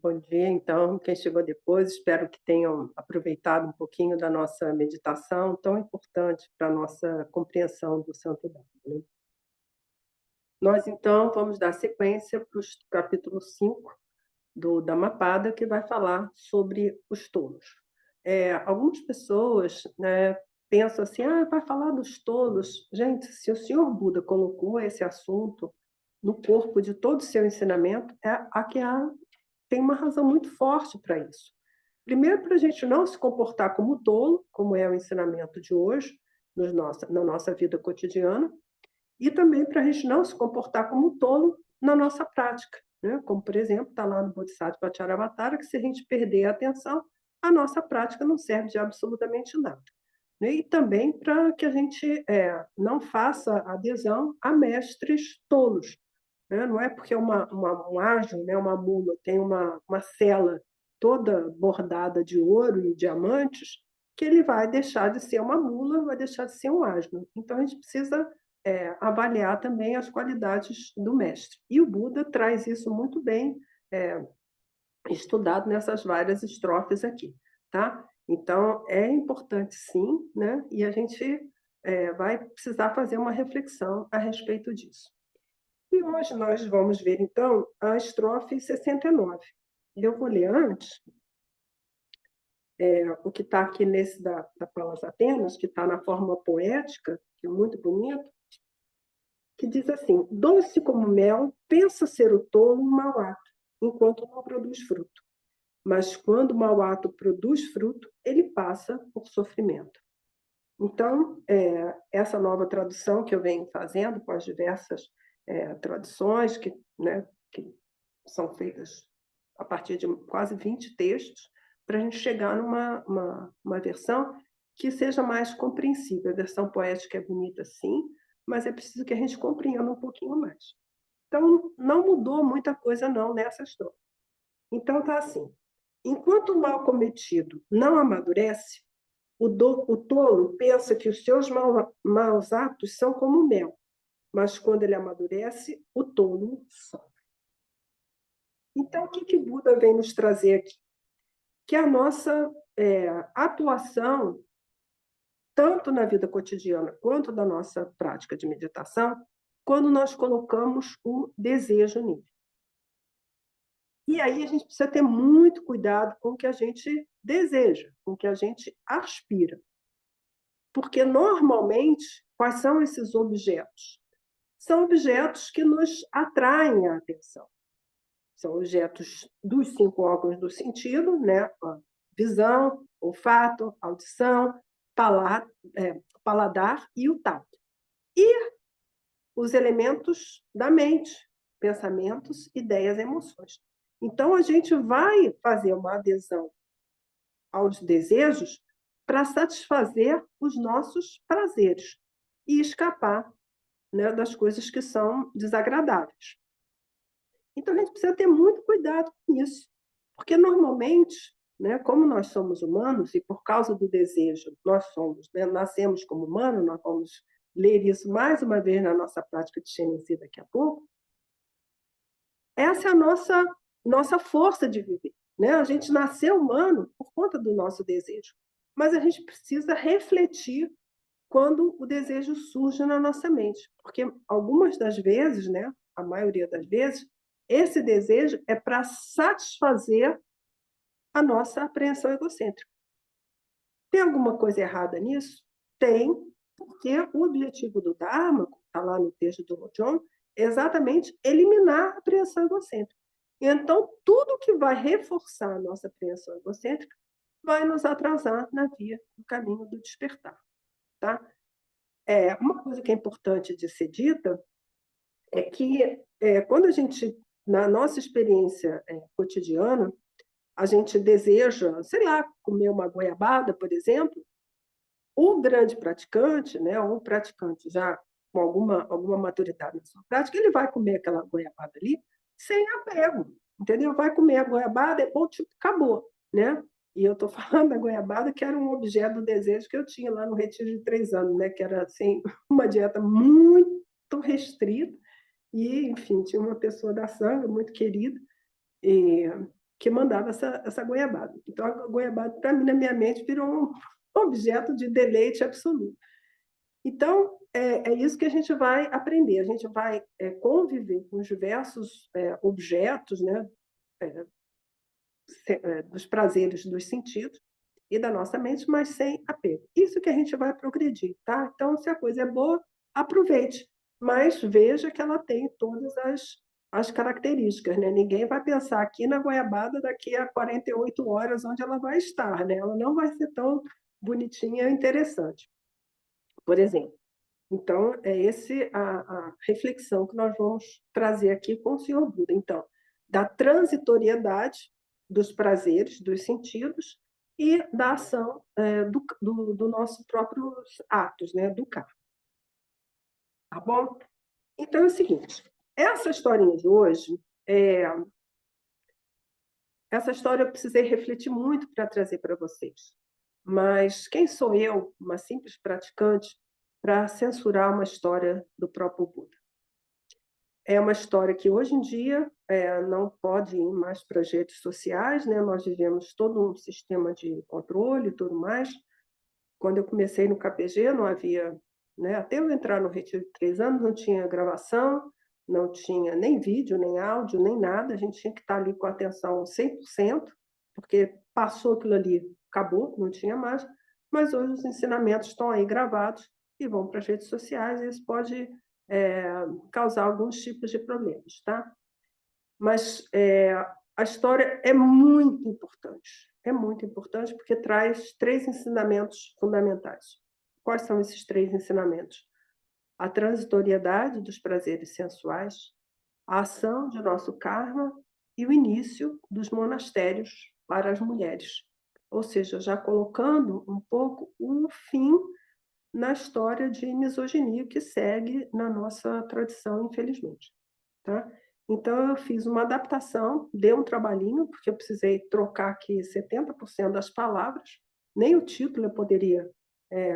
Bom dia, então, quem chegou depois, espero que tenham aproveitado um pouquinho da nossa meditação, tão importante para a nossa compreensão do Santo Daime, né. Nós, então, vamos dar sequência para o capítulo 5 do Dhammapada, que vai falar sobre os tolos. Algumas pessoas, né, pensam assim: "Ah, vai falar dos tolos". Gente, se o senhor Buda colocou esse assunto no corpo de todo o seu ensinamento, tem uma razão muito forte para isso. Primeiro, para a gente não se comportar como tolo, como é o ensinamento de hoje, na nossa vida cotidiana, e também para a gente não se comportar como tolo na nossa prática, né? Como, por exemplo, está lá no Bodhisattva Charyavatara, que se a gente perder a atenção, a nossa prática não serve de absolutamente nada. Né? E também para que a gente não faça adesão a mestres tolos, né? Não é porque um ágio, né, uma mula, tem uma sela toda bordada de ouro e diamantes, que ele vai deixar de ser uma mula, vai deixar de ser um asno. Então, a gente precisa avaliar também as qualidades do mestre. E o Buda traz isso muito bem é, estudado nessas várias estrofes aqui. Tá? Então, é importante sim, né? E a gente vai precisar fazer uma reflexão a respeito disso. E hoje nós vamos ver, então, a estrofe 69. Eu vou ler antes o que está aqui nesse da Palas Atenas, que está na forma poética, que é muito bonito, que diz assim: doce como mel, pensa ser o tolo um mau ato, enquanto não produz fruto. Mas quando o mau ato produz fruto, ele passa por sofrimento. Então, essa nova tradução que eu venho fazendo com as diversas traduções né, que são feitas a partir de quase 20 textos, para a gente chegar numa versão que seja mais compreensível. A versão poética é bonita, sim, mas é preciso que a gente compreenda um pouquinho mais. Então, não mudou muita coisa não nessa história. Então, está assim: enquanto o mal cometido não amadurece, o tolo pensa que os seus maus atos são como mel, mas quando ele amadurece, o tolo sofre. Então, o que Buda vem nos trazer aqui? Que a nossa atuação, tanto na vida cotidiana quanto na nossa prática de meditação, quando nós colocamos o desejo nisso. E aí a gente precisa ter muito cuidado com o que a gente deseja, com o que a gente aspira. Porque, normalmente, quais são esses objetos? São objetos que nos atraem a atenção. São objetos dos 5 órgãos do sentido, né? Visão, olfato, audição, paladar e o tato. E os elementos da mente, pensamentos, ideias, emoções. Então, a gente vai fazer uma adesão aos desejos para satisfazer os nossos prazeres e escapar, né, das coisas que são desagradáveis. Então, a gente precisa ter muito cuidado com isso, porque normalmente, né, como nós somos humanos e por causa do desejo nós somos, né, nascemos como humanos, nós vamos ler isso mais uma vez na nossa prática de Xenezi daqui a pouco. Essa é a nossa força de viver, né? A gente nasceu humano por conta do nosso desejo, mas a gente precisa refletir quando o desejo surge na nossa mente, porque algumas das vezes, né, a maioria das vezes, esse desejo é para satisfazer a nossa apreensão egocêntrica. Tem alguma coisa errada nisso? Tem, porque o objetivo do Dharma, está lá no texto do Lojong, é exatamente eliminar a apreensão egocêntrica. Então, tudo que vai reforçar a nossa apreensão egocêntrica vai nos atrasar na via, no caminho do despertar. Tá? Uma coisa que é importante de ser dita é que, quando a gente, na nossa experiência cotidiana, a gente deseja, sei lá, comer uma goiabada, por exemplo, o grande praticante, né, ou o praticante já com alguma maturidade na sua prática, ele vai comer aquela goiabada ali sem apego, entendeu? Vai comer a goiabada, é bom, tipo, acabou, né? E eu estou falando da goiabada, que era um objeto do desejo que eu tinha lá no retiro de 3 anos, né? Que era assim, uma dieta muito restrita, E, enfim, tinha uma pessoa da sanga, muito querida, e, que mandava essa goiabada. Então, a goiabada, para mim, na minha mente, virou um objeto de deleite absoluto. Então, é isso que a gente vai aprender. A gente vai conviver com os diversos objetos, né, dos prazeres dos sentidos e da nossa mente, mas sem apego. Isso que a gente vai progredir, tá? Então, se a coisa é boa, aproveite, mas veja que ela tem todas as características, né? Ninguém vai pensar aqui na goiabada daqui a 48 horas onde ela vai estar, né? Ela não vai ser tão bonitinha e interessante, por exemplo. Então, é esse a reflexão que nós vamos trazer aqui com o senhor Buda. Então, da transitoriedade dos prazeres, dos sentidos, e da ação do nosso próprios atos, né, do karma. Tá bom? Então, é o seguinte, essa historinha de hoje, essa história eu precisei refletir muito para trazer para vocês. Mas quem sou eu, uma simples praticante, para censurar uma história do próprio Buda? É uma história que hoje em dia não pode ir mais para as redes sociais, né? Nós vivemos todo um sistema de controle e tudo mais. Quando eu comecei no KPG, não havia, né? Até eu entrar no Retiro de 3 anos, não tinha gravação, não tinha nem vídeo, nem áudio, nem nada. A gente tinha que estar ali com a atenção 100%, porque passou aquilo ali, acabou, não tinha mais. Mas hoje os ensinamentos estão aí gravados e vão para as redes sociais, e isso pode causar alguns tipos de problemas, tá? Mas a história é muito importante porque traz 3 ensinamentos fundamentais. Quais são esses 3 ensinamentos? A transitoriedade dos prazeres sensuais, a ação de nosso karma e o início dos monastérios para as mulheres. Ou seja, já colocando um pouco um fim na história de misoginia que segue na nossa tradição, infelizmente. Tá? Então, eu fiz uma adaptação, deu um trabalhinho, porque eu precisei trocar aqui 70% das palavras, nem o título eu poderia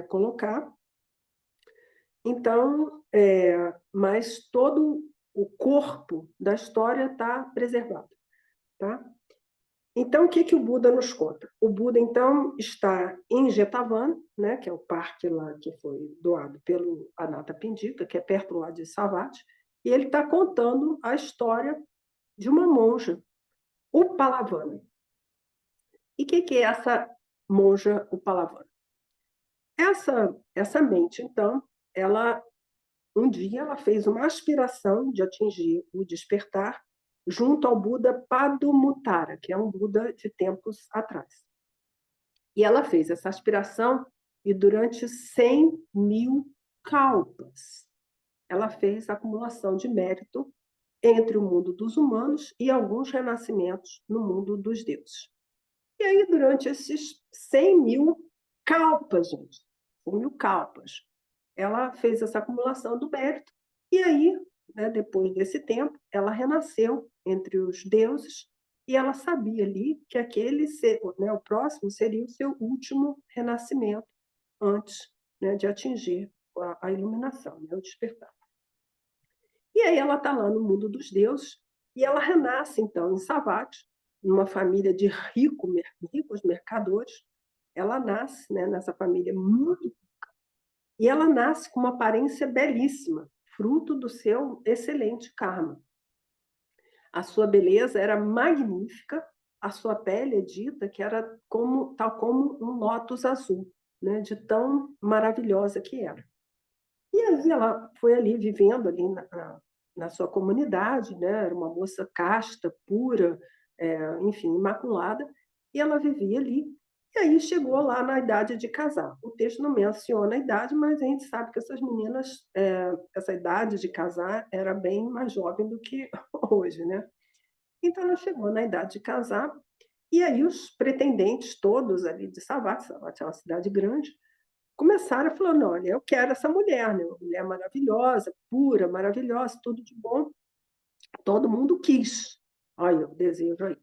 colocar. Então, mas todo o corpo da história está preservado. Tá? Então, o que o Buda nos conta? O Buda, então, está em Jetavana, né, que é o parque lá que foi doado pelo Anathapindika, que é perto lá de Savatthi, e ele está contando a história de uma monja, Upalavana. E o que é essa monja Upalavana? Essa mente, então, um dia ela fez uma aspiração de atingir o despertar junto ao Buda Padumuttara, que é um Buda de tempos atrás. E ela fez essa aspiração e durante 100.000 kalpas ela fez a acumulação de mérito entre o mundo dos humanos e alguns renascimentos no mundo dos deuses. E aí, durante esses 100.000 kalpas, gente, 100.000 kalpas, ela fez essa acumulação do mérito, e aí, né, depois desse tempo, ela renasceu entre os deuses, e ela sabia ali que aquele, né, o próximo seria o seu último renascimento antes, né, de atingir a iluminação, né, o despertar. E aí ela está lá no mundo dos deuses, e ela renasce, então, em Savatthi, numa família de ricos mercadores. Ela nasce, né, nessa família muito rica, e ela nasce com uma aparência belíssima, fruto do seu excelente karma. A sua beleza era magnífica, a sua pele é dita que era tal como um lótus azul, né, de tão maravilhosa que era. E aí ela foi ali vivendo ali na sua comunidade, né? Era uma moça casta, pura, enfim, imaculada, e ela vivia ali. E aí chegou lá na idade de casar. O texto não menciona a idade, mas a gente sabe que essas meninas, essa idade de casar era bem mais jovem do que hoje, né? Então ela chegou na idade de casar, e aí os pretendentes todos ali de Savatthi, Savatthi é uma cidade grande, começaram falando, olha, eu quero essa mulher, né? Uma mulher maravilhosa, pura, maravilhosa, tudo de bom. Todo mundo quis. Olha, o desejo aí.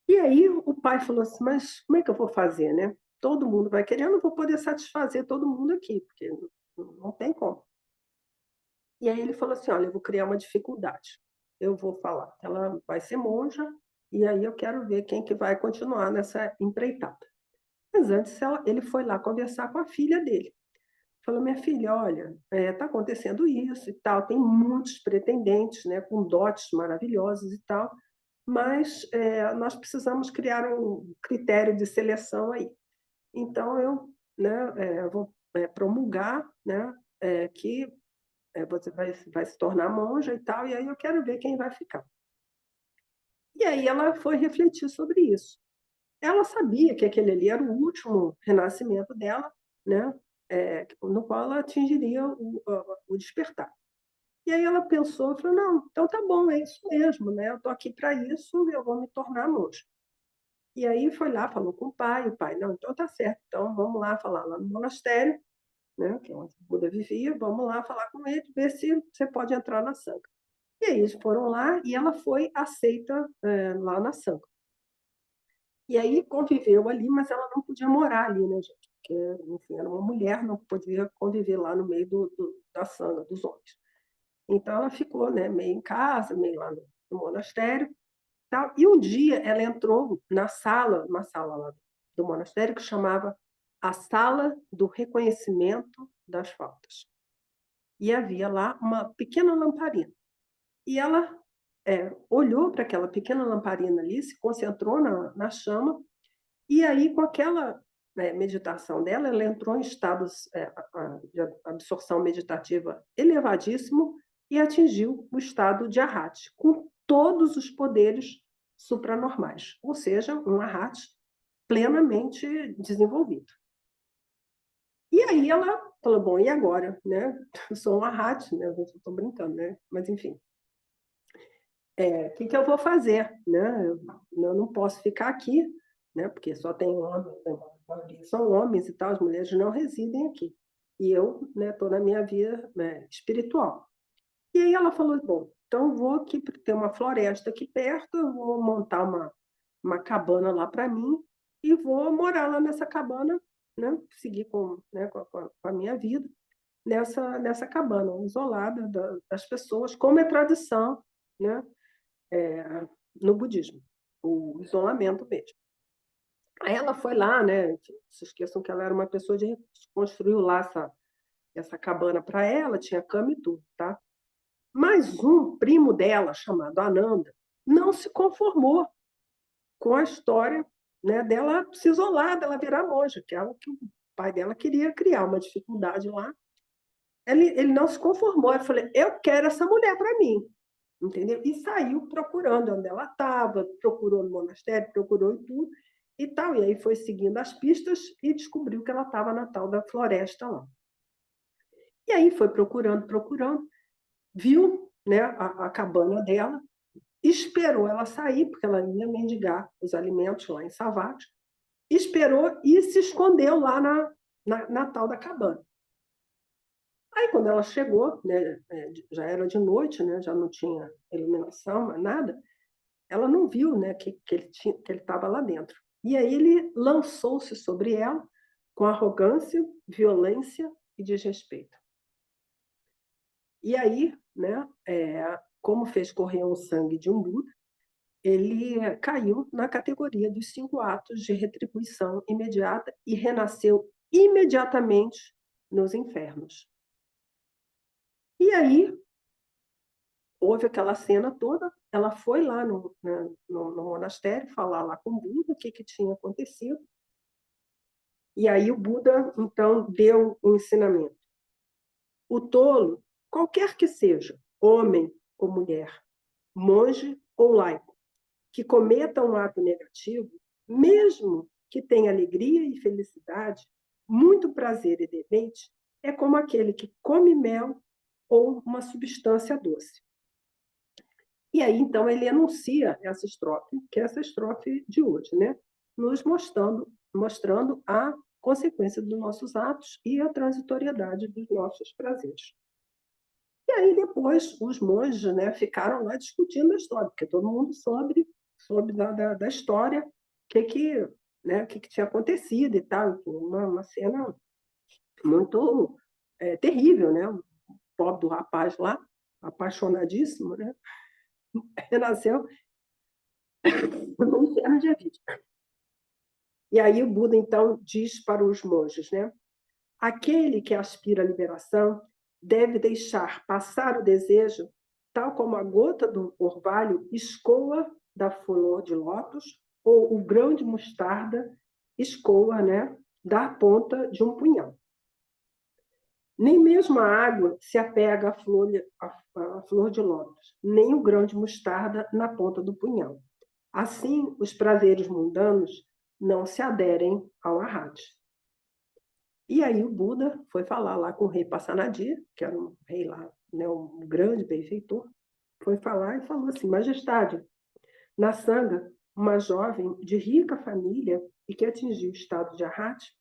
E aí o pai falou assim, mas como é que eu vou fazer, né? Todo mundo vai querer, eu não vou poder satisfazer todo mundo aqui, porque não tem como. E aí ele falou assim: "Olha, eu vou criar uma dificuldade. Eu vou falar que ela vai ser monja, e aí eu quero ver quem que vai continuar nessa empreitada". Mas antes ele foi lá conversar com a filha dele. Falou: "Minha filha, olha, está acontecendo isso e tal, tem muitos pretendentes, né, com dotes maravilhosos e tal, mas, nós precisamos criar um critério de seleção aí. Então eu, né, vou, promulgar, né, que, você vai se tornar monja e tal, e aí eu quero ver quem vai ficar". E aí ela foi refletir sobre isso. Ela sabia que aquele ali era o último renascimento dela, né, no qual ela atingiria o despertar. E aí ela pensou e falou: "Não, então tá bom, é isso mesmo, né, eu estou aqui para isso, eu vou me tornar monja". E aí foi lá, falou com o pai: "Não, então tá certo, então vamos lá falar lá no monastério, né, que é onde o Buda vivia, vamos lá falar com ele, ver se você pode entrar na sanga". E aí eles foram lá e ela foi aceita, lá na sanga. E aí conviveu ali, mas ela não podia morar ali, né, gente, porque, enfim, era uma mulher, não podia conviver lá no meio da sanga, dos homens. Então ela ficou, né, meio em casa, meio lá no monastério, tal. E um dia ela entrou na sala, uma sala lá do monastério que chamava a Sala do Reconhecimento das Faltas. E havia lá uma pequena lamparina. E ela, olhou para aquela pequena lamparina ali, se concentrou na chama. E aí, com aquela, meditação dela, ela entrou em estados, de absorção meditativa elevadíssimo e atingiu o estado de arhat, com todos os poderes supranormais, ou seja, um arhat plenamente desenvolvido. E aí ela falou: "Bom, e agora, né? Eu sou um arhat", né, eu estou brincando, né, mas enfim. Que eu vou fazer, né? Eu não posso ficar aqui, né? Porque só tem homens, né? A maioria são homens e tal, as mulheres não residem aqui. E eu, né, estou na minha vida, né, espiritual. E aí ela falou: "Bom, então eu vou aqui, porque tem uma floresta aqui perto, eu vou montar uma cabana lá para mim e vou morar lá nessa cabana, né? Seguir com, né, com a minha vida nessa cabana, isolada das pessoas, como é tradição, né? No budismo, o isolamento mesmo". Aí ela foi lá, né, não se esqueçam que ela era uma pessoa de recursos, construiu lá essa cabana para ela, tinha cama e tudo, tá. Mas um primo dela, chamado Ananda, não se conformou com a história, né, dela se isolar, dela virar monja, que é algo que o pai dela queria criar uma dificuldade lá. Ele não se conformou, ele falou: "Eu quero essa mulher para mim". Entendeu? E saiu procurando onde ela estava, procurou no monastério, procurou em tudo e tal. E aí foi seguindo as pistas e descobriu que ela estava na tal da floresta lá. E aí foi procurando, procurando, viu, né, a cabana dela, esperou ela sair, porque ela ia mendigar os alimentos lá em Savatthi, esperou e se escondeu lá na tal da cabana. Aí, quando ela chegou, né, já era de noite, né, já não tinha iluminação, mais nada. Ela não viu, né, que ele estava lá dentro. E aí ele lançou-se sobre ela com arrogância, violência e desrespeito. E aí, né, como fez correr o sangue de um Buda, ele caiu na categoria dos 5 atos de retribuição imediata e renasceu imediatamente nos infernos. E aí houve aquela cena toda, ela foi lá no monastério falar lá com o Buda o que tinha acontecido. E aí o Buda, então, deu um ensinamento. O tolo, qualquer que seja, homem ou mulher, monge ou laico, que cometa um ato negativo, mesmo que tenha alegria e felicidade, muito prazer e deleite, é como aquele que come mel ou uma substância doce. E aí, então, ele enuncia essa estrofe, que é essa estrofe de hoje, né? Nos mostrando a consequência dos nossos atos e a transitoriedade dos nossos prazeres. E aí, depois, os monges, né, ficaram lá discutindo a história, porque todo mundo soube da história, o que tinha acontecido e tal. Uma cena muito terrível, né? pobre do rapaz lá, apaixonadíssimo, né? Renasceu no inferno de Avid. E aí o Buda, então, diz para os monges, né? Aquele que aspira à liberação deve deixar passar o desejo, tal como a gota do orvalho escoa da flor de lótus ou o grão de mostarda escoa, né, da ponta de um punhal. Nem mesmo a água se apega à flor de lótus, nem o grão de mostarda na ponta do punhal. Assim, os prazeres mundanos não se aderem ao arrate. E aí o Buda foi falar lá com o rei Passanadi, que era um rei lá, né, um grande benfeitor, foi falar e falou assim: Majestade, na Sanga, uma jovem de rica família e que atingiu o estado de arrate,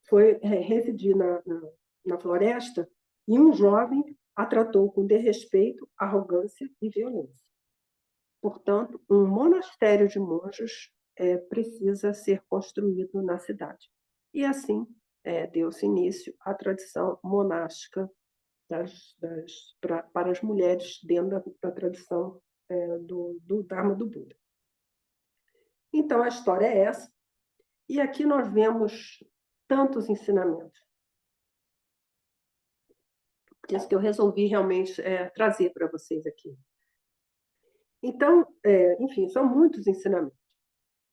foi residir na floresta e um jovem a tratou com desrespeito, arrogância e violência. Portanto, um monastério de monges precisa ser construído na cidade. E assim deu-se início à tradição monástica para as mulheres dentro da tradição do Dharma do Buda. Então, a história é essa. E aqui nós vemos tantos ensinamentos. Por isso que eu resolvi realmente trazer para vocês aqui. Então, enfim, são muitos ensinamentos.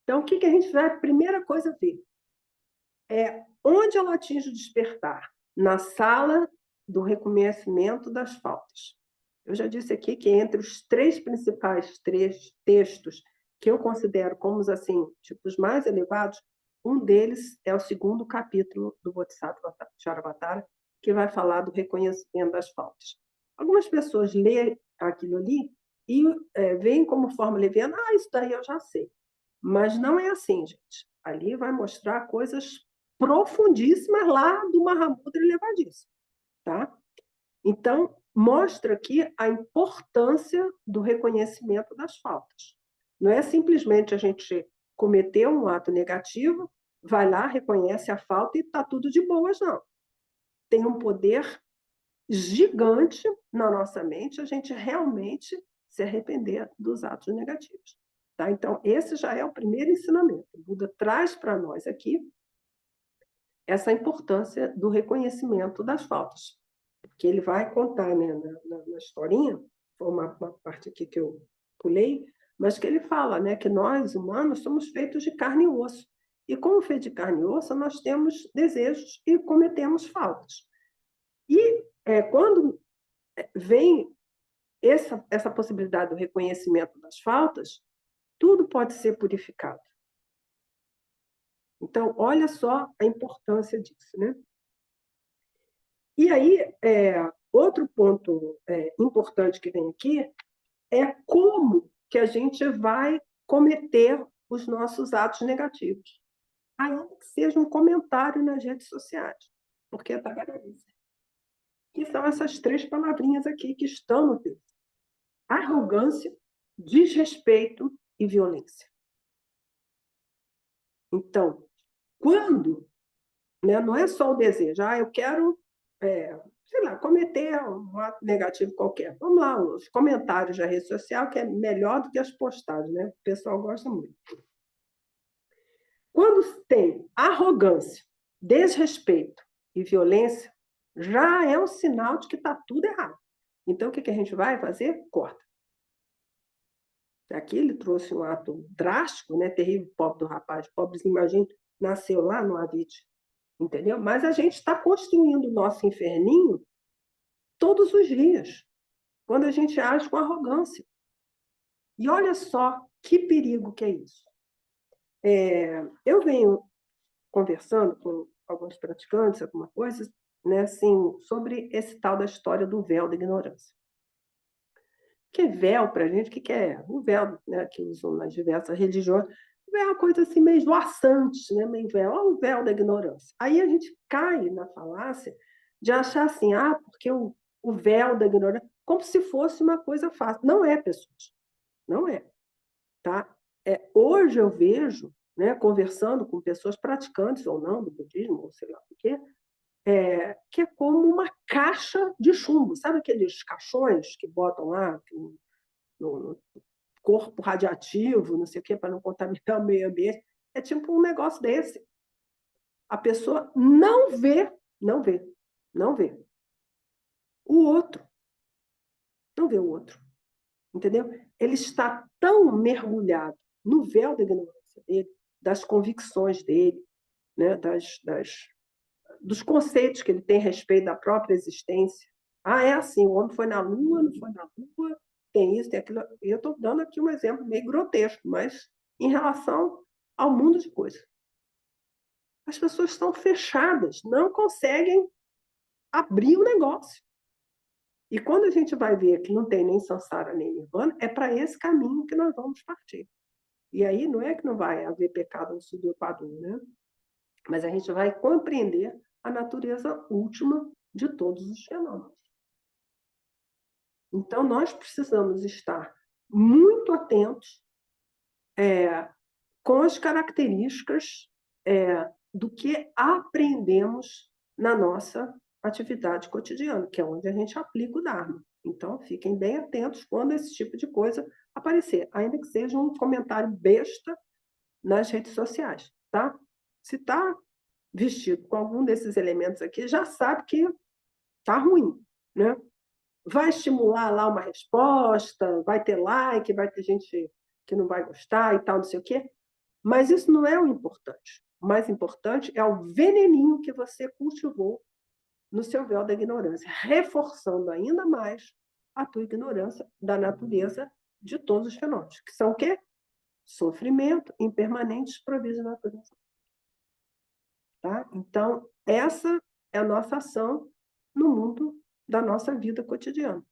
Então, o que a gente vai, a primeira coisa, ver? É onde ela atinge o despertar? Na sala do reconhecimento das faltas. Eu já disse aqui que entre os três principais textos que eu considero como assim, tipo, os mais elevados, um deles é o segundo capítulo do Bodhisattva Charavattara, que vai falar do reconhecimento das faltas. Algumas pessoas lêem aquilo ali e veem como forma leviana, isso daí eu já sei. Mas não é assim, gente. Ali vai mostrar coisas profundíssimas lá do Mahamudra elevadíssimo, tá? Então, mostra aqui a importância do reconhecimento das faltas. Não é simplesmente a gente cometer um ato negativo, vai lá, reconhece a falta e está tudo de boas, não. Tem um poder gigante na nossa mente a gente realmente se arrepender dos atos negativos. Tá? Então, esse já é o primeiro ensinamento. O Buda traz para nós aqui essa importância do reconhecimento das faltas. Porque ele vai contar, né, na historinha, foi uma parte aqui que eu pulei, mas que ele fala, né, que nós, humanos, somos feitos de carne e osso. E como feitos de carne e osso, nós temos desejos e cometemos faltas. E quando vem essa possibilidade do reconhecimento das faltas, tudo pode ser purificado. Então, olha só a importância disso, né? E aí, outro ponto importante que vem aqui é como que a gente vai cometer os nossos atos negativos. Ainda que seja um comentário nas redes sociais, porque é tagarelice. Que são essas três palavrinhas aqui que estão no texto: arrogância, desrespeito e violência. Então, quando, né, não é só o desejo, eu quero, sei lá, cometer um ato negativo qualquer. Vamos lá, os comentários da rede social, que é melhor do que as postagens, né? O pessoal gosta muito. Quando tem arrogância, desrespeito e violência, já é um sinal de que está tudo errado. Então, o que a gente vai fazer? Corta. Aqui ele trouxe um ato drástico, né? Terrível, pobre do rapaz, pobrezinho, imagina, nasceu lá no Avite, entendeu? Mas a gente está construindo o nosso inferninho todos os dias, quando a gente age com arrogância. E olha só que perigo que é isso. Eu venho conversando com alguns praticantes, alguma coisa, né, assim, sobre esse tal da história do véu da ignorância. Que véu, para a gente, o que é? O véu, né, que usam nas diversas religiões, é uma coisa assim meio esvoaçante, né? Meio véu, o véu da ignorância. Aí a gente cai na falácia de achar assim, porque o véu da ignorância, como se fosse uma coisa fácil. Não é, pessoas. Não é. Tá? Hoje eu vejo, né, conversando com pessoas praticantes ou não do budismo, ou sei lá o quê, que é como uma caixa de chumbo. Sabe aqueles caixões que botam lá no corpo radioativo, não sei o quê, para não contaminar o meio ambiente? É tipo um negócio desse. A pessoa não vê, não vê, não vê o outro, não vê o outro, entendeu? Ele está tão mergulhado no véu da ignorância dele, das convicções dele, né? Dos conceitos que ele tem a respeito da própria existência. Ah, é assim, o homem foi na Lua, não foi na Lua, tem isso, tem aquilo. Eu estou dando aqui um exemplo meio grotesco, mas em relação ao mundo de coisas. As pessoas estão fechadas, não conseguem abrir o negócio. E quando a gente vai ver que não tem nem samsara nem nirvana, é para esse caminho que nós vamos partir. E aí não é que não vai haver pecado no sudopador, né? Mas a gente vai compreender a natureza última de todos os fenômenos. Então, nós precisamos estar muito atentos com as características do que aprendemos na nossa atividade cotidiana, que é onde a gente aplica o Dharma. Então, fiquem bem atentos quando esse tipo de coisa aparecer, ainda que seja um comentário besta nas redes sociais, tá? Se está vestido com algum desses elementos aqui, já sabe que está ruim, né? Vai estimular lá uma resposta, vai ter like, vai ter gente que não vai gostar e tal, não sei o quê, mas isso não é o importante. O mais importante é o veneninho que você cultivou no seu véu da ignorância, reforçando ainda mais a tua ignorância da natureza de todos os fenômenos, que são o quê? Sofrimento, impermanentes, provisos de natureza. Tá? Então, essa é a nossa ação no mundo da nossa vida cotidiana.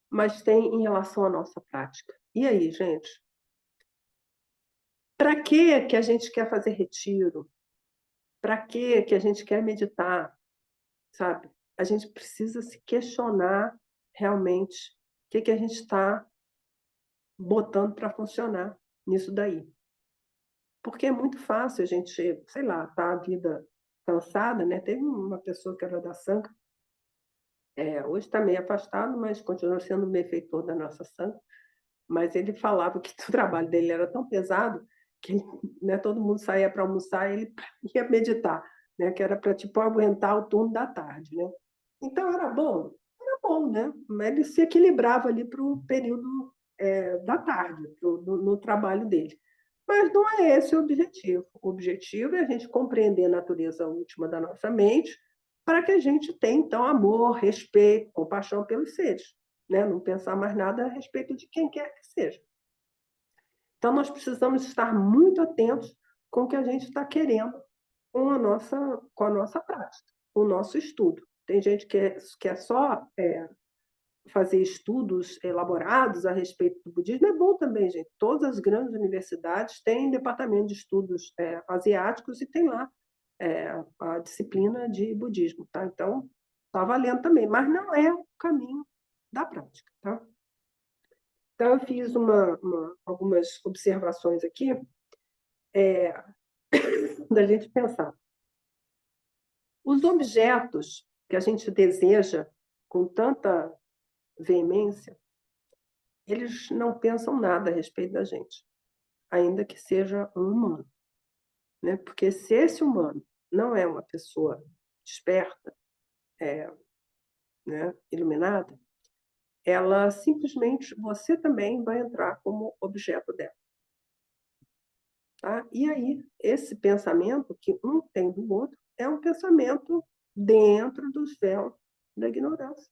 Mas tem em relação à nossa prática. E aí, gente? Para que a gente quer fazer retiro? Para que a gente quer meditar? Sabe? A gente precisa se questionar realmente o que a gente está botando para funcionar nisso daí. Porque é muito fácil a gente, sei lá, tá a vida cansada, né? Teve uma pessoa que era da Sangha, hoje está meio afastado, mas continua sendo um benfeitor da nossa Sangha. Mas ele falava que o trabalho dele era tão pesado que, né, todo mundo saía para almoçar e ele ia meditar, né? Que era para tipo aguentar o turno da tarde, né? Então era bom, né? Mas ele se equilibrava ali para o período da tarde, no trabalho dele. Mas não é esse o objetivo. O objetivo é a gente compreender a natureza última da nossa mente para que a gente tenha, então, amor, respeito, compaixão pelos seres, né? Não pensar mais nada a respeito de quem quer que seja. Então, nós precisamos estar muito atentos com o que a gente está querendo com a nossa prática, com o nosso estudo. Tem gente que quer só fazer estudos elaborados a respeito do budismo. É bom também, gente. Todas as grandes universidades têm departamento de estudos asiáticos e tem lá a disciplina de budismo. Tá? Então, está valendo também, mas não é o caminho da prática. Tá? Então, eu fiz algumas observações aqui da gente pensar. Os objetos que a gente deseja com tanta veemência, eles não pensam nada a respeito da gente, ainda que seja um humano. Né? Porque se esse humano não é uma pessoa desperta, né, iluminada, ela simplesmente, você também vai entrar como objeto dela. Tá? E aí, esse pensamento que um tem do outro é um pensamento dentro dos véus da ignorância.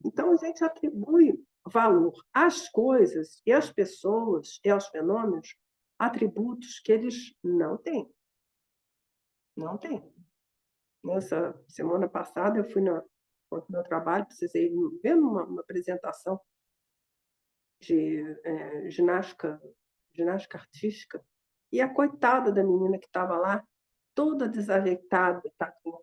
Então, a gente atribui valor às coisas e às pessoas e aos fenômenos, atributos que eles não têm. Não têm. Nessa semana passada, eu fui no meu trabalho, precisei ver uma apresentação de ginástica artística, e a coitada da menina que estava lá, toda desajeitada, tadinha,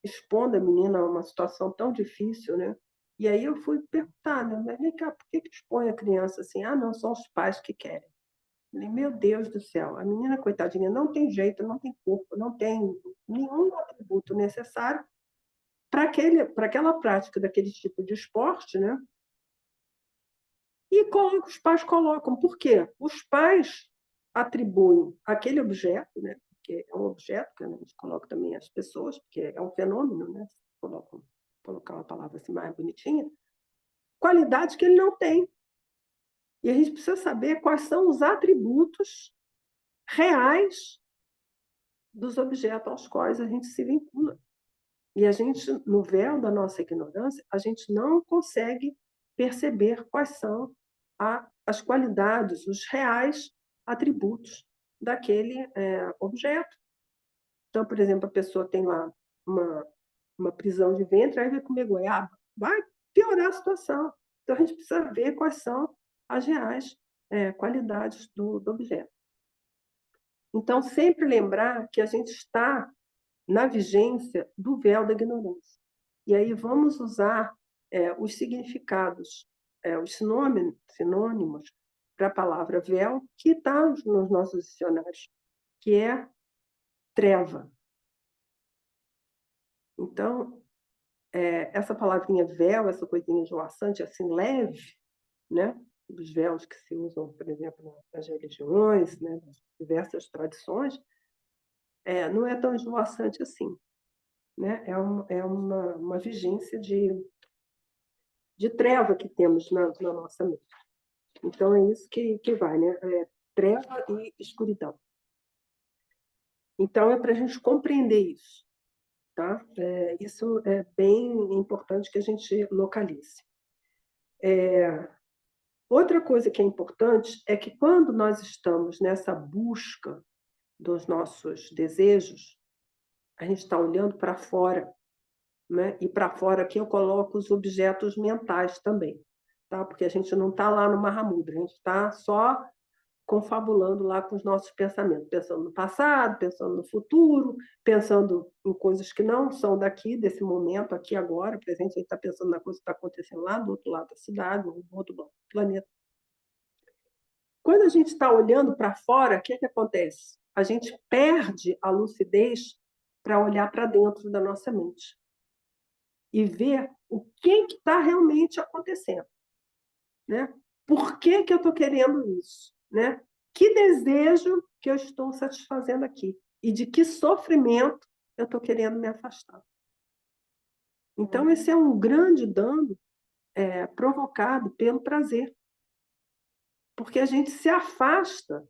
expondo a menina a uma situação tão difícil, né? E aí eu fui perguntar, né? Mas vem cá, por que expõe a criança assim? Ah, não, são os pais que querem. Falei, meu Deus do céu, a menina, coitadinha, não tem jeito, não tem corpo, não tem nenhum atributo necessário para aquela prática daquele tipo de esporte, né? E os pais colocam. Por quê? Os pais atribuem aquele objeto, né? Porque é um objeto, que a gente coloca também as pessoas, porque é um fenômeno, né? Colocar uma palavra assim mais bonitinha, qualidades que ele não tem. E a gente precisa saber quais são os atributos reais dos objetos aos quais a gente se vincula. E a gente, no véu da nossa ignorância, a gente não consegue perceber quais são as qualidades, os reais atributos daquele objeto. Então, por exemplo, a pessoa tem lá uma prisão de ventre, aí vai comer goiaba, vai piorar a situação. Então, a gente precisa ver quais são as reais qualidades do objeto. Então, sempre lembrar que a gente está na vigência do véu da ignorância. E aí vamos usar os significados, os sinônimos para a palavra véu, que está nos nossos dicionários, que é treva. Então, essa palavrinha véu, essa coisinha esvoaçante, assim, leve, né? Os véus que se usam, por exemplo, nas religiões, né? Nas diversas tradições, não é tão esvoaçante assim. Né? É uma vigência de treva que temos na nossa mente. Então, é isso que vai, né? Treva e escuridão. Então, é para a gente compreender isso. Tá? Isso é bem importante que a gente localize. Outra coisa que é importante é que quando nós estamos nessa busca dos nossos desejos, a gente está olhando para fora, né? E para fora aqui eu coloco os objetos mentais também, tá? Porque a gente não está lá no Mahamudra, a gente está só confabulando lá com os nossos pensamentos, pensando no passado, pensando no futuro, pensando em coisas que não são daqui, desse momento, aqui agora, presente, a gente está pensando na coisa que está acontecendo lá do outro lado da cidade, no outro lado do planeta. Quando a gente está olhando para fora, o que acontece? A gente perde a lucidez para olhar para dentro da nossa mente e ver o que está realmente acontecendo. Né? Por que eu estou querendo isso? Né? Que desejo que eu estou satisfazendo aqui? E de que sofrimento eu estou querendo me afastar? Então, esse é um grande dano provocado pelo prazer, porque a gente se afasta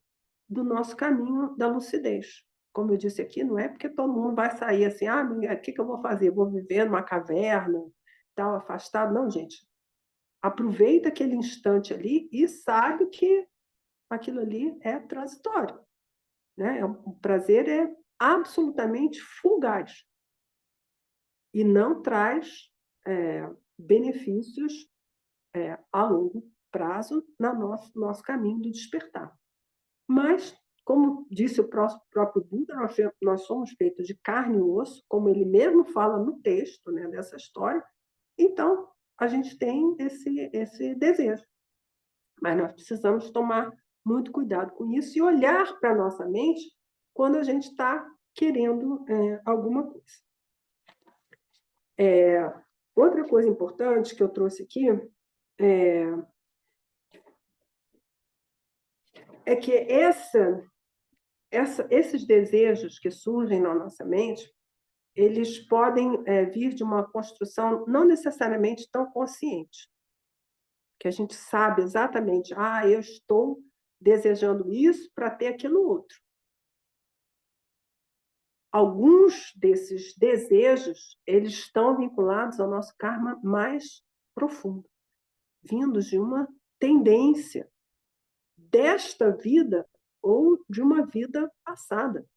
do nosso caminho da lucidez. Como eu disse aqui, não é porque todo mundo vai sair assim, o que eu vou fazer? Vou viver numa caverna, tal, afastado. Não, gente. Aproveita aquele instante ali e sabe que aquilo ali é transitório. Né? O prazer é absolutamente fugaz e não traz benefícios a longo prazo no nosso caminho do despertar. Mas, como disse o próprio Buda, nós somos feitos de carne e osso, como ele mesmo fala no texto, né, dessa história, então a gente tem esse desejo. Mas nós precisamos tomar muito cuidado com isso e olhar para a nossa mente quando a gente está querendo alguma coisa. Outra coisa importante que eu trouxe aqui é que esses desejos que surgem na nossa mente, eles podem vir de uma construção não necessariamente tão consciente, que a gente sabe exatamente, eu estou desejando isso para ter aquilo outro. Alguns desses desejos, eles estão vinculados ao nosso karma mais profundo, vindos de uma tendência desta vida ou de uma vida passada.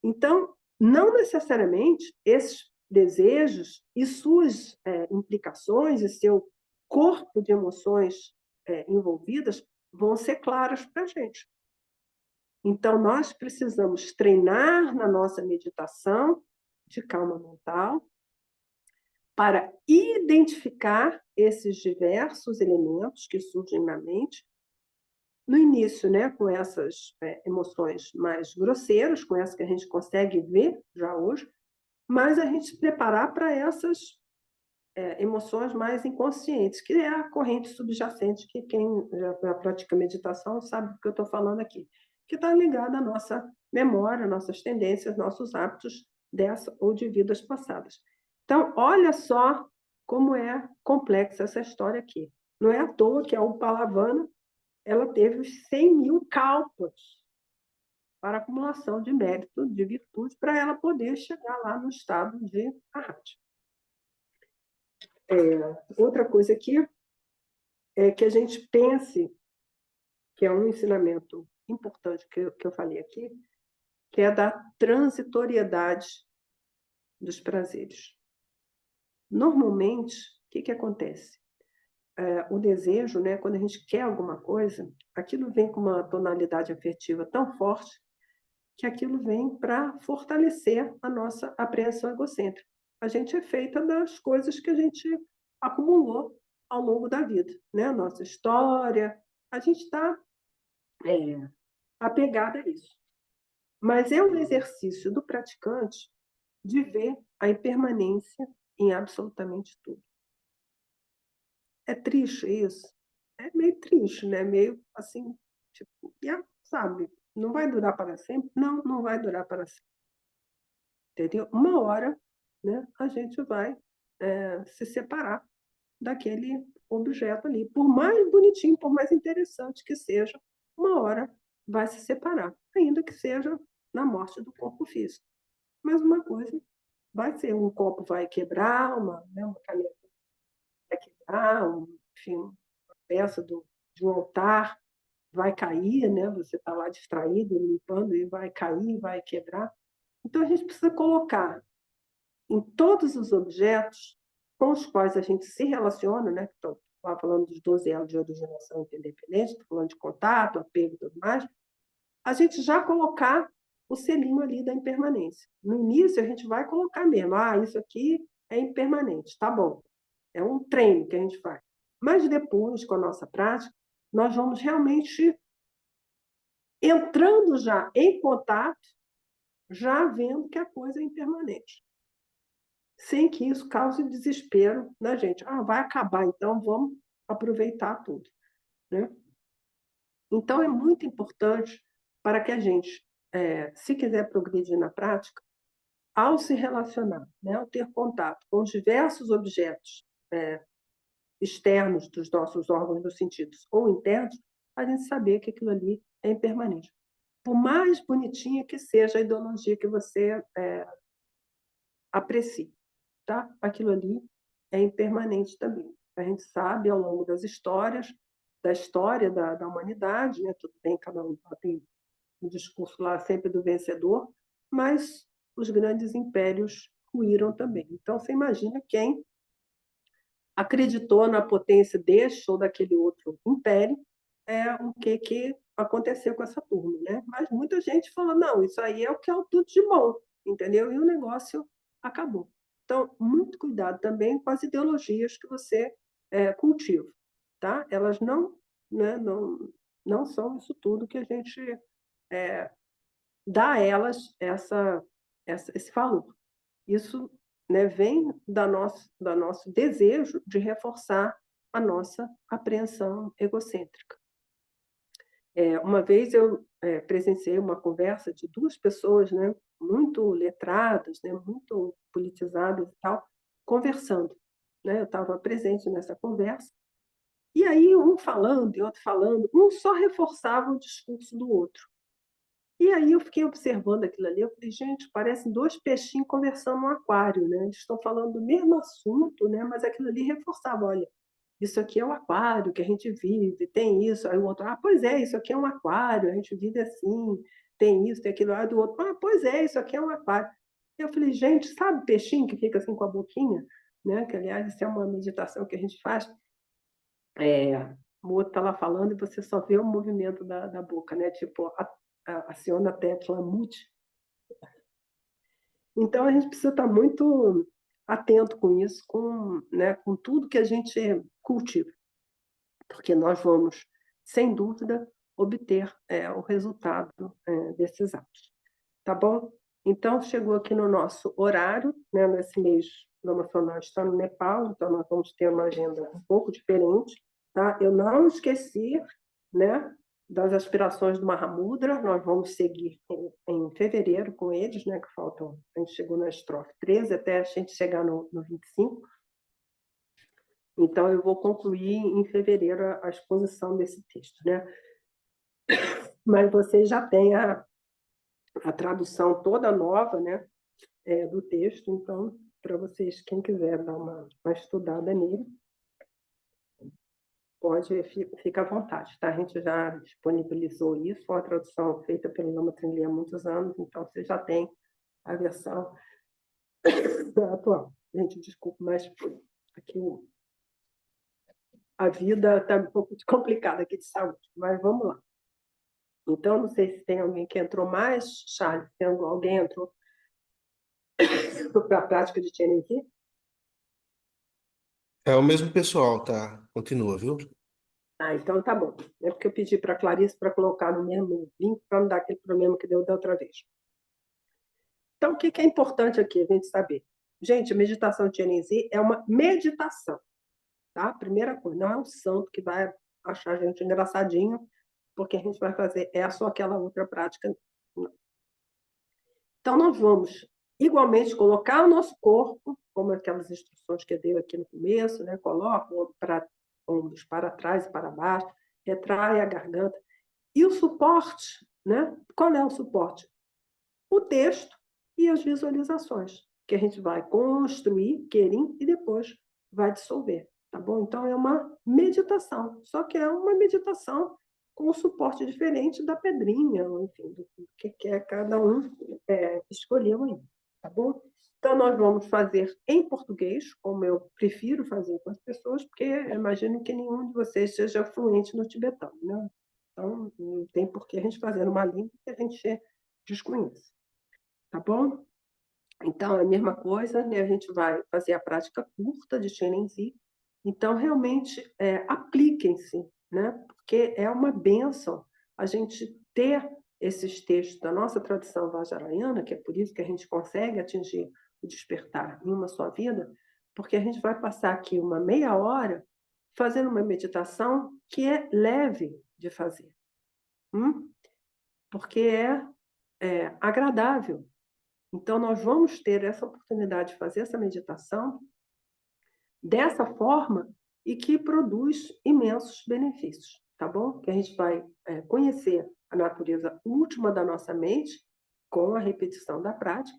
Então, não necessariamente esses desejos e suas implicações e seu corpo de emoções envolvidas vão ser claros para a gente. Então, nós precisamos treinar na nossa meditação de calma mental para identificar esses diversos elementos que surgem na mente no início, né, com essas emoções mais grosseiras, com essas que a gente consegue ver já hoje, mas a gente se preparar para essas emoções mais inconscientes, que é a corrente subjacente, que quem já pratica meditação sabe do que eu estou falando aqui, que está ligada à nossa memória, nossas tendências, nossos hábitos dessa ou de vidas passadas. Então, olha só como é complexa essa história aqui. Não é à toa que a Upalavana ela teve os 100.000 kalpas para acumulação de mérito, de virtude, para ela poder chegar lá no estado de arhat. Outra coisa aqui é que a gente pense, que é um ensinamento importante que eu falei aqui, que é da transitoriedade dos prazeres. Normalmente, o que acontece? O desejo, né, quando a gente quer alguma coisa, aquilo vem com uma tonalidade afetiva tão forte que aquilo vem para fortalecer a nossa apreensão egocêntrica. A gente é feita das coisas que a gente acumulou ao longo da vida, né? Nossa história, a gente está apegada a isso. Mas é um exercício do praticante de ver a impermanência em absolutamente tudo. É triste isso? É meio triste, né? Meio assim, tipo, sabe, não vai durar para sempre? Não, não vai durar para sempre. Entendeu? Uma hora, né, a gente vai se separar daquele objeto ali. Por mais bonitinho, por mais interessante que seja, uma hora vai se separar, ainda que seja na morte do corpo físico. Mas uma coisa vai ser, um copo vai quebrar, uma caneta vai quebrar, enfim, uma peça de um altar vai cair, né? Você está lá distraído, limpando, e vai cair, vai quebrar. Então, a gente precisa colocar em todos os objetos com os quais a gente se relaciona, né? Estou falando dos 12 elos de originação interdependente, estou falando de contato, apego e tudo mais, a gente já colocar o selinho ali da impermanência. No início, a gente vai colocar mesmo, isso aqui é impermanente, tá bom. É um treino que a gente faz. Mas depois, com a nossa prática, nós vamos realmente entrando já em contato, já vendo que a coisa é impermanente, sem que isso cause desespero na gente. Vai acabar, então vamos aproveitar tudo, né? Então, é muito importante para que a gente, se quiser progredir na prática, ao se relacionar, né, ao ter contato com os diversos objetos externos dos nossos órgãos dos sentidos ou internos, a gente saber que aquilo ali é impermanente. Por mais bonitinha que seja a ideologia que você aprecie, tá? Aquilo ali é impermanente também. A gente sabe ao longo das histórias, da história da humanidade, né? Tudo bem, cada um tem um discurso lá sempre do vencedor, mas os grandes impérios ruíram também. Então, você imagina quem acreditou na potência deste ou daquele outro império, o que aconteceu com essa turma, né? Mas muita gente falou, não, isso aí é o que é o tudo de bom, entendeu? E o negócio acabou. Então, muito cuidado também com as ideologias que você cultiva, tá? Elas né, não são isso tudo que a gente dá a elas esse valor. Isso, né, vem do nosso desejo de reforçar a nossa apreensão egocêntrica. Uma vez eu presenciei uma conversa de duas pessoas, né, muito letradas, né, muito politizadas e tal, conversando, né? Eu estava presente nessa conversa, e aí um falando e outro falando, um só reforçava o discurso do outro. E aí eu fiquei observando aquilo ali, eu falei, gente, parecem dois peixinhos conversando no aquário, né? Eles estão falando do mesmo assunto, né? Mas aquilo ali reforçava, olha, isso aqui é o aquário que a gente vive, tem isso. Aí o outro, pois é, isso aqui é um aquário, a gente vive assim, tem isso, tem aquilo. Aí do outro, pois é, isso aqui é um aquário. Eu falei, gente, sabe peixinho que fica assim com a boquinha? Né? Que, aliás, isso é uma meditação que a gente faz. O outro está lá falando e você só vê o movimento da boca, né? Tipo, aciona a tecla mute. Então, a gente precisa estar muito atento com isso, né, com tudo que a gente cultiva, porque nós vamos, sem dúvida, obter o resultado desses atos. Tá bom? Então, chegou aqui no nosso horário, né? Nesse mês promocional está no Nepal, então nós vamos ter uma agenda um pouco diferente, tá? Eu não esqueci, né, das aspirações do Mahamudra, nós vamos seguir em fevereiro com eles, né, que faltam, a gente chegou na estrofe 13, até a gente chegar no 25. Então, eu vou concluir em fevereiro a exposição desse texto, né? Mas vocês já têm a tradução toda nova, né, do texto, então, para vocês, quem quiser dar uma estudada nele, pode, fica à vontade, tá? A gente já disponibilizou isso, uma tradução feita pelo Lama Trinley há muitos anos, então você já tem a versão atual. Gente, desculpa, mas aqui a vida está um pouco complicada aqui de saúde, mas vamos lá. Então, não sei se tem alguém que entrou mais, Charles, se alguém entrou para a prática de TNT? É o mesmo pessoal, tá? Continua, viu? Ah, então tá bom. É porque eu pedi para a Clarice para colocar no mesmo link para não dar aquele problema que deu da outra vez. Então, o que é importante aqui a gente saber? Gente, a meditação de TNZ é uma meditação, tá? Primeira coisa, não é um santo que vai achar a gente engraçadinho, porque a gente vai fazer essa ou aquela outra prática. Não. Então, nós vamos igualmente colocar o nosso corpo, como aquelas instruções que eu dei aqui no começo, né? Coloca ombros para trás e para baixo, retrai a garganta. E o suporte, né? Qual é o suporte? O texto e as visualizações, que a gente vai construir, querer, e depois vai dissolver, tá bom? Então, é uma meditação, só que é uma meditação com um suporte diferente da pedrinha, enfim, do que quer cada um escolheu aí, tá bom? Então, nós vamos fazer em português, como eu prefiro fazer com as pessoas, porque eu imagino que nenhum de vocês seja fluente no tibetano, né? Então, não tem por que a gente fazer uma língua que a gente desconhece, tá bom? Então, é a mesma coisa, né? A gente vai fazer a prática curta de Chenenzi. Então, realmente, apliquem-se, né? Porque é uma bênção a gente ter esses textos da nossa tradição vajrayana, que é por isso que a gente consegue atingir o despertar em uma só vida, porque a gente vai passar aqui uma meia hora fazendo uma meditação que é leve de fazer, porque é agradável. Então, nós vamos ter essa oportunidade de fazer essa meditação dessa forma e que produz imensos benefícios, tá bom? Que a gente vai conhecer a natureza última da nossa mente com a repetição da prática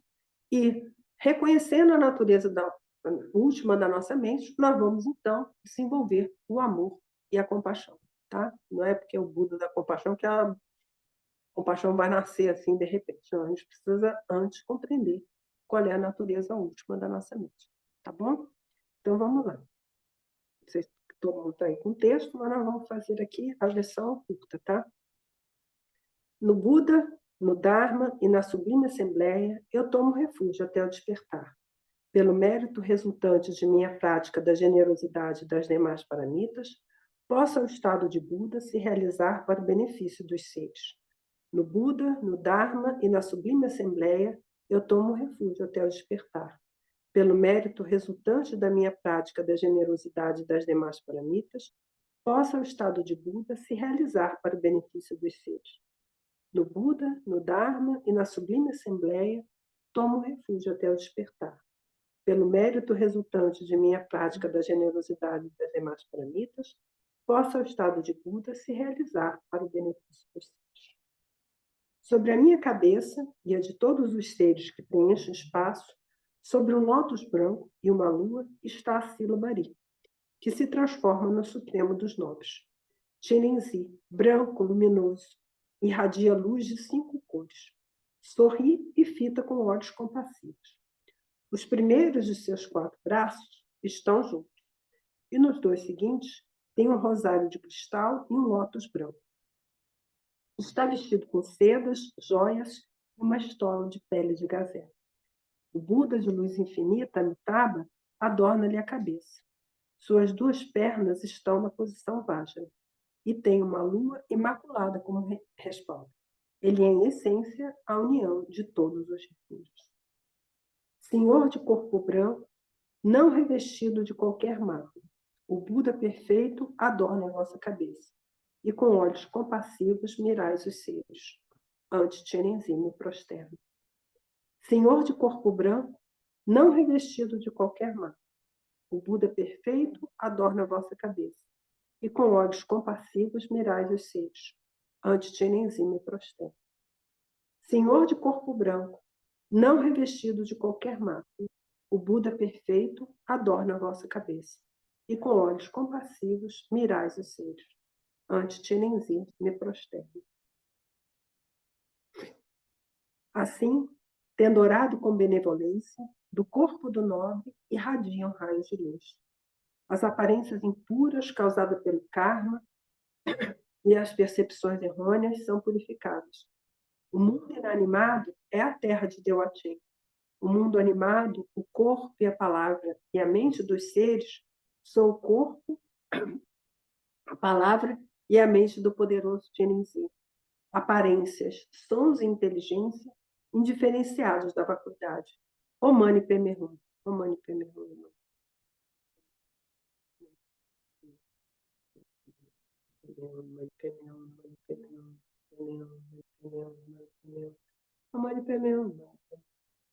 e, reconhecendo a natureza última da nossa mente, nós vamos, então, desenvolver o amor e a compaixão, tá? Não é porque é o Buda da compaixão que a compaixão vai nascer assim de repente. Não, a gente precisa antes compreender qual é a natureza última da nossa mente. Tá bom? Então vamos lá. Vocês, todo mundo está aí com o texto, mas nós vamos fazer aqui a versão curta, tá? No Buda, no Dharma e na sublime Assembleia, eu tomo refúgio até o despertar. Pelo mérito resultante de minha prática da generosidade das demais paramitas, possa o estado de Buda se realizar para o benefício dos seres. No Buda, no Dharma e na sublime Assembleia, eu tomo refúgio até o despertar. Pelo mérito resultante da minha prática da generosidade das demais paramitas, possa o estado de Buda se realizar para o benefício dos seres. No Buda, no Dharma e na sublime Assembleia, tomo refúgio até o despertar. Pelo mérito resultante de minha prática da generosidade das demais paramitas, possa o estado de Buda se realizar para o benefício dos seres. Sobre a minha cabeça e a de todos os seres que preenchem o espaço, sobre um lótus branco e uma lua, está a sílaba Ri, que se transforma no supremo dos nobres. Chenenzi, branco, luminoso, irradia luz de 5 cores. Sorri e fita com olhos compassivos. Os primeiros de seus 4 braços estão juntos, e nos 2 seguintes tem um rosário de cristal e um lótus branco. Está vestido com sedas, joias e uma estola de pele de gazela. O Buda de luz infinita, Amitabha, adorna-lhe a cabeça. Suas 2 pernas estão na posição Vajra. e tem uma lua imaculada como respaldo. Ele é, em essência, a união de todos os refúgios. Senhor de corpo branco, não revestido de qualquer mácula, o Buda perfeito adorna a vossa cabeça, e com olhos compassivos mirais os seres. Ante Tianenzin me prosterno. Senhor de corpo branco, não revestido de qualquer mácula, o Buda perfeito adorna a vossa cabeça, e com olhos compassivos mirais os seres. Ante Tianenzin me prosterno. Senhor de corpo branco, não revestido de qualquer mácula, o Buda perfeito adorna a vossa cabeça, e com olhos compassivos mirais os seres. Ante Tianenzin me prosterno. Assim, tendo orado com benevolência, do corpo do nobre irradiam raios de luz. As aparências impuras causadas pelo karma e as percepções errôneas são purificadas. O mundo inanimado é a terra de Deuatin. O mundo animado, o corpo e a palavra e a mente dos seres são o corpo, a palavra e a mente do poderoso Tianenzin. Aparências, sons e inteligência indiferenciados da vacuidade. O Mani Padme Hum. O Mani Padme Hum. O Mani Padme Hum.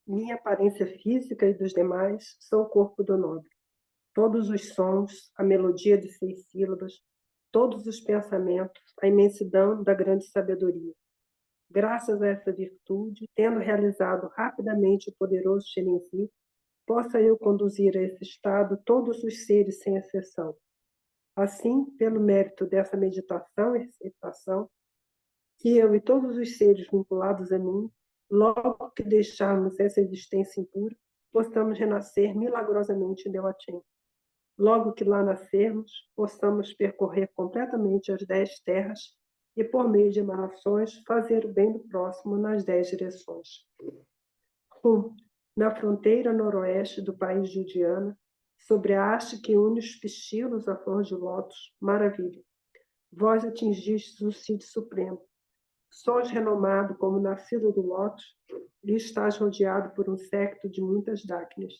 Minha aparência física e dos demais são o corpo do nobre. Todos os sons, a melodia de 6 sílabas, todos os pensamentos, a imensidão da grande sabedoria. Graças a essa virtude, tendo realizado rapidamente o poderoso Xerenzi, possa eu conduzir a esse estado todos os seres sem exceção. Assim, pelo mérito dessa meditação e recitação, que eu e todos os seres vinculados a mim, logo que deixarmos essa existência impura, possamos renascer milagrosamente em Dewachen. Logo que lá nascermos, possamos percorrer completamente as 10 terras e, por meio de emanações, fazer o bem do próximo nas 10 direções. Na fronteira noroeste do país de Udiana, sobre a haste que une os pistilos à flor de lótus, maravilha. Vós atingistes o Cid Supremo. Sois renomado como nascido do lótus e estás rodeado por um séquito de muitas dáquinas.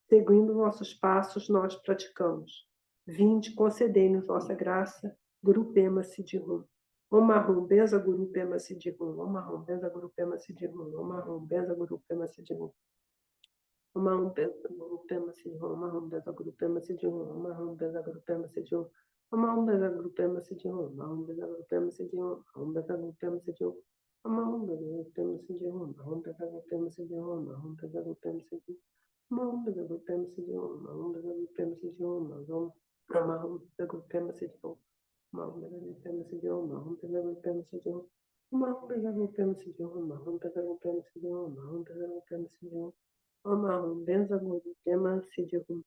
Seguindo vossos passos, nós praticamos. Vinde, concedei-nos vossa graça, Guru Pema Siddhum. Om Ahum, benza Guru Pema Siddhum. Om Ahum, benza Guru Pema Siddhum. Om Ahum, benza Guru Pema Siddhum. Om Ahum, benza Guru Pema Siddhum. Om Ahum, benza Guru Pema Siddhum. Om Ahum, benza Guru Pema Siddhum. Om Ahum, benza Guru Pema Siddhum. Om Ahum, benza Guru Pema Siddhum. Om benza Guru Pema Siddhum. Om Ahum, benza Guru Pema Siddhum. Om Ahum, benza Guru Pema Siddhum. Om Ahum, benza Guru Pema Siddhum. Om benza Guru Pema Siddhum. Om Ahum, benza Guru Pema Siddhum. Om Ahum, benza Guru Pema Siddhum. Om Ahum, benza Guru Pema Siddhum. Om Ahum, benza Guru Pema Siddhum. Om Ahum, benza Guru Pema Siddhum. Om Ahum, benza Guru Pema Siddhum. Om Ahum, benza Guru Pema Siddhum. Om Ahum, benza Guru Pema Siddhum.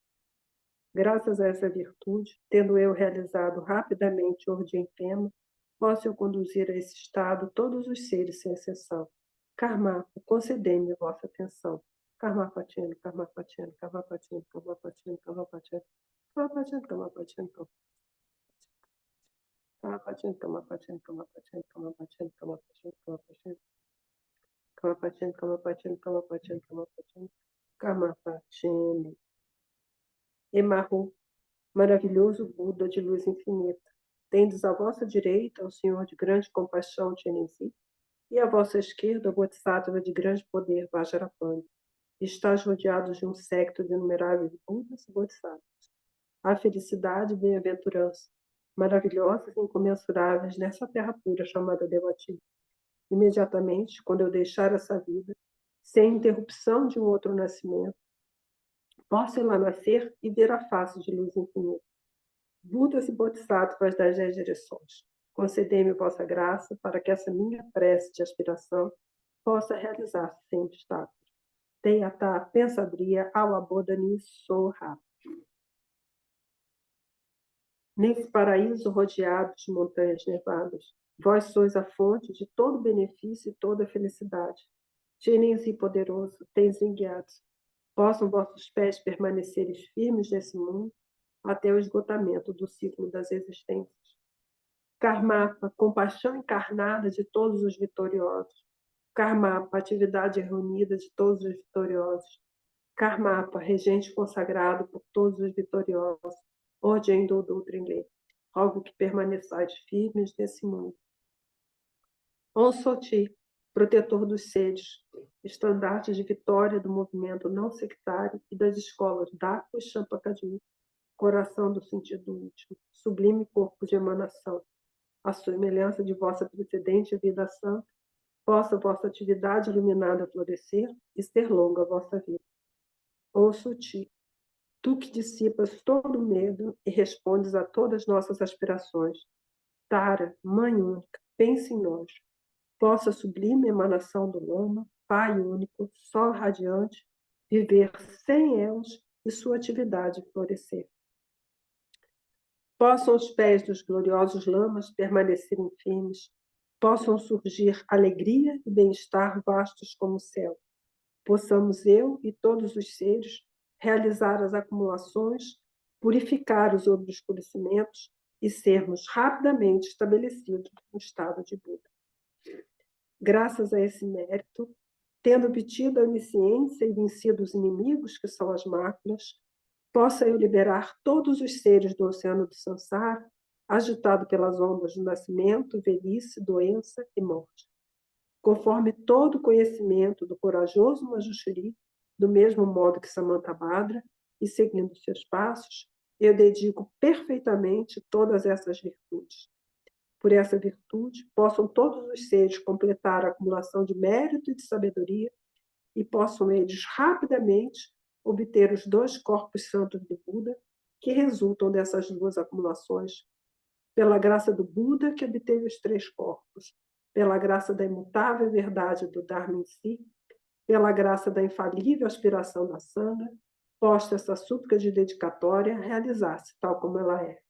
Graças a essa virtude, tendo eu realizado rapidamente o Ordem Pema, posso eu conduzir a esse estado todos os seres sem exceção. Karma, concedei-me vossa atenção. Karma Pacheno, Karma Pacheno, Karma Pacheno, Karma Pacheno, Karma Pacheno, Karma Pacheno, Karma Pacheno, Karma Pacheno, Karma Pacheno, Karma Pacheno, Karma Pacheno, Karma Pacheno, Karma Pacheno, Karma Pacheno, Karma Pacheno, Karma Pacheno, Karma Pacheno, Karma Pacheno. Emarro, maravilhoso Buda de luz infinita, tendes à vossa direita o Senhor de grande compaixão, Chenenzi, e à vossa esquerda o Bodhisattva de grande poder, Vajrapani. Estás rodeado de um séquito de inumeráveis Budas e Bodhisattvas. A felicidade e bem-aventurança, maravilhosas e incomensuráveis nessa terra pura chamada Devati. Imediatamente, quando eu deixar essa vida, sem interrupção de um outro nascimento, posso ir lá nascer e ver a face de luz infinita. Budas e Bodhisattvas das 10 direções, concedei-me vossa graça para que essa minha prece de aspiração possa realizar-se sem obstáculos. Teyata pensadria ao abodani sorra. Nesse paraíso rodeado de montanhas nevadas, vós sois a fonte de todo benefício e toda felicidade. Chenenzi poderoso, Tenzin Gyatso, possam vossos pés permanecerem firmes nesse mundo até o esgotamento do ciclo das existências. Karmapa, compaixão encarnada de todos os vitoriosos. Karmapa, atividade reunida de todos os vitoriosos. Karmapa, regente consagrado por todos os vitoriosos. Ordem do Doutrinley, algo que permaneçais firmes nesse mundo. Onsoti, protetor dos seres, estandarte de vitória do movimento não sectário e das escolas Daco e Champakadmi, coração do sentido último, sublime corpo de emanação, à semelhança de vossa precedente vida santa, possa vossa atividade iluminada florescer e ser longa a vossa vida. Onsoti, tu que dissipas todo medo e respondes a todas nossas aspirações. Tara, Mãe única, pense em nós. Vossa sublime emanação do Lama, Pai único, Sol radiante, viver sem elos e sua atividade florescer. Possam os pés dos gloriosos lamas permanecerem firmes, possam surgir alegria e bem-estar vastos como o céu. Possamos eu e todos os seres realizar as acumulações, purificar os obscurecimentos e sermos rapidamente estabelecidos no estado de Buda. Graças a esse mérito, tendo obtido a onisciência e vencido os inimigos, que são as máculas, possa eu liberar todos os seres do oceano do Sansara, agitado pelas ondas do nascimento, velhice, doença e morte. Conforme todo o conhecimento do corajoso Manjushri, do mesmo modo que Samantabhadra, e seguindo seus passos, eu dedico perfeitamente todas essas virtudes. Por essa virtude, possam todos os seres completar a acumulação de mérito e de sabedoria, e possam eles rapidamente obter os 2 corpos santos do Buda, que resultam dessas 2 acumulações, pela graça do Buda, que obteve os 3 corpos, pela graça da imutável verdade do Dharma em si, pela graça da infalível aspiração da Sangha, posta essa súplica de dedicatória realizar-se tal como ela é.